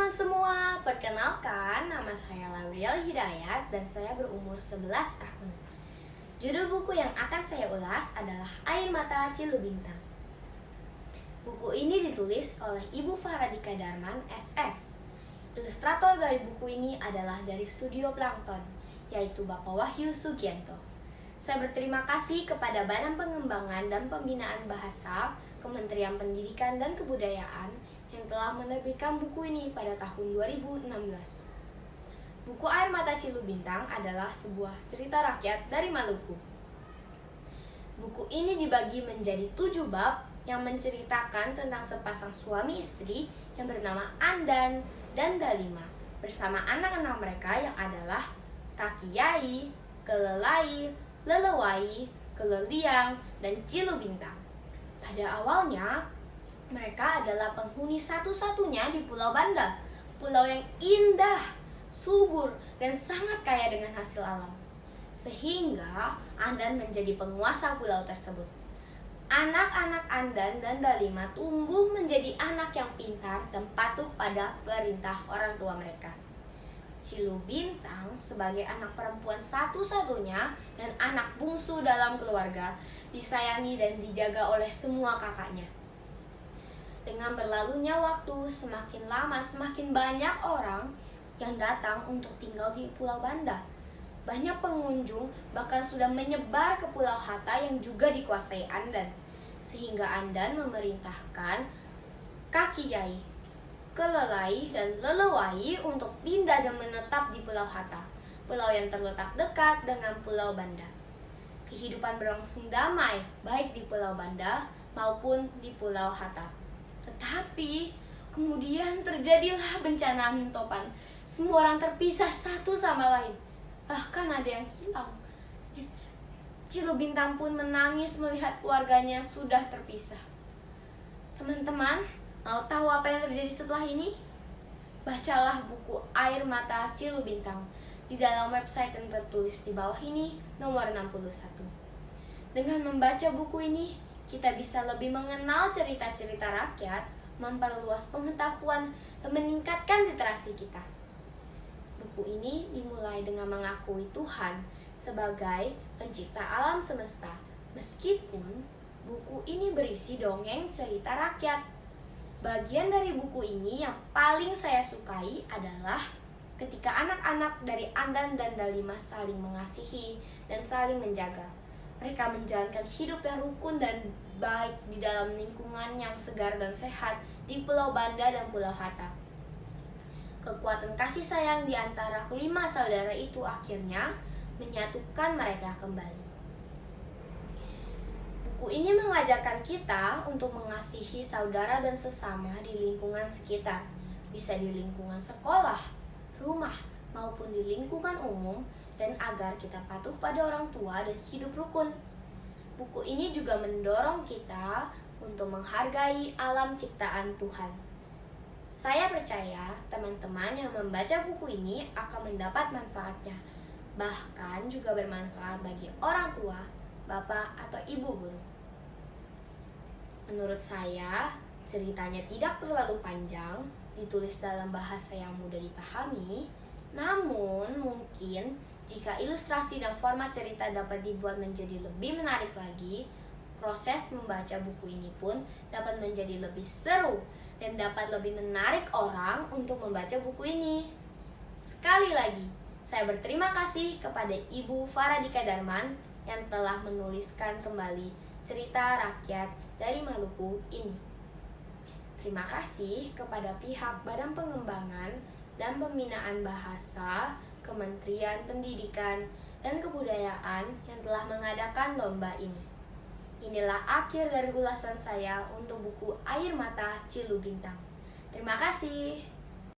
teman-teman semua, perkenalkan nama saya Lauriel Hidayat dan saya berumur 11 tahun. Judul buku yang akan saya ulas adalah Air Mata Cilubintang. Buku ini ditulis oleh Ibu Faradika Darman, SS. Ilustrator dari buku ini adalah dari Studio Plankton, yaitu Bapak Wahyu Sugianto. Saya berterima kasih kepada Badan Pengembangan dan Pembinaan Bahasa, Kementerian Pendidikan dan Kebudayaan yang telah menerbitkan buku ini pada tahun 2016. Buku Air Mata Cilubintang adalah sebuah cerita rakyat dari Maluku. Buku ini dibagi menjadi 7 bab yang menceritakan tentang sepasang suami istri yang bernama Andan dan Dalima bersama anak-anak mereka yang adalah Kakiyai, Kelelai, Lelewai, Keleliang, dan Cilubintang. Pada awalnya, mereka adalah penghuni satu-satunya di Pulau Banda, pulau yang indah, subur, dan sangat kaya dengan hasil alam. Sehingga Andan menjadi penguasa pulau tersebut. Anak-anak Andan dan Dalima tumbuh menjadi anak yang pintar dan patuh pada perintah orang tua mereka. Cilubintang sebagai anak perempuan satu-satunya dan anak bungsu dalam keluarga, disayangi dan dijaga oleh semua kakaknya. Dengan berlalunya waktu, semakin lama semakin banyak orang yang datang untuk tinggal di Pulau Banda. Banyak pengunjung bahkan sudah menyebar ke Pulau Hatta yang juga dikuasai Andan. Sehingga Andan memerintahkan Kakiyai, Kelelai, dan Lelewai untuk pindah dan menetap di Pulau Hatta, pulau yang terletak dekat dengan Pulau Banda. Kehidupan berlangsung damai, baik di Pulau Banda maupun di Pulau Hatta. Tetapi kemudian terjadilah bencana angin topan. Semua orang terpisah satu sama lain. Bahkan ada yang hilang. Cilubintang pun menangis melihat keluarganya sudah terpisah. Teman-teman, mau tahu apa yang terjadi setelah ini? Bacalah buku Air Mata Cilubintang di dalam website yang tertulis di bawah ini, nomor 61. Dengan membaca buku ini, kita bisa lebih mengenal cerita-cerita rakyat, memperluas pengetahuan, dan meningkatkan literasi kita. Buku ini dimulai dengan mengakui Tuhan sebagai pencipta alam semesta, meskipun buku ini berisi dongeng cerita rakyat. Bagian dari buku ini yang paling saya sukai adalah ketika anak-anak dari Andan dan Dalima saling mengasihi dan saling menjaga. Mereka menjalankan hidup yang rukun dan baik di dalam lingkungan yang segar dan sehat di Pulau Banda dan Pulau Hatta. Kekuatan kasih sayang di antara kelima saudara itu akhirnya menyatukan mereka kembali. Buku ini mengajarkan kita untuk mengasihi saudara dan sesama di lingkungan sekitar, bisa di lingkungan sekolah, rumah, maupun di lingkungan umum, dan agar kita patuh pada orang tua dan hidup rukun. Buku ini juga mendorong kita untuk menghargai alam ciptaan Tuhan. Saya percaya teman-teman yang membaca buku ini akan mendapat manfaatnya, bahkan juga bermanfaat bagi orang tua, bapak, atau ibu guru. Menurut saya, ceritanya tidak terlalu panjang, ditulis dalam bahasa yang mudah dipahami, namun mungkin jika ilustrasi dan format cerita dapat dibuat menjadi lebih menarik lagi, proses membaca buku ini pun dapat menjadi lebih seru dan dapat lebih menarik orang untuk membaca buku ini. Sekali lagi, saya berterima kasih kepada Ibu Faradika Darman yang telah menuliskan kembali cerita rakyat dari Maluku ini. Terima kasih kepada pihak Badan Pengembangan dan Pembinaan Bahasa, Kementerian Pendidikan dan Kebudayaan yang telah mengadakan lomba ini. Inilah akhir dari ulasan saya untuk buku Air Mata Cilubintang. Terima kasih.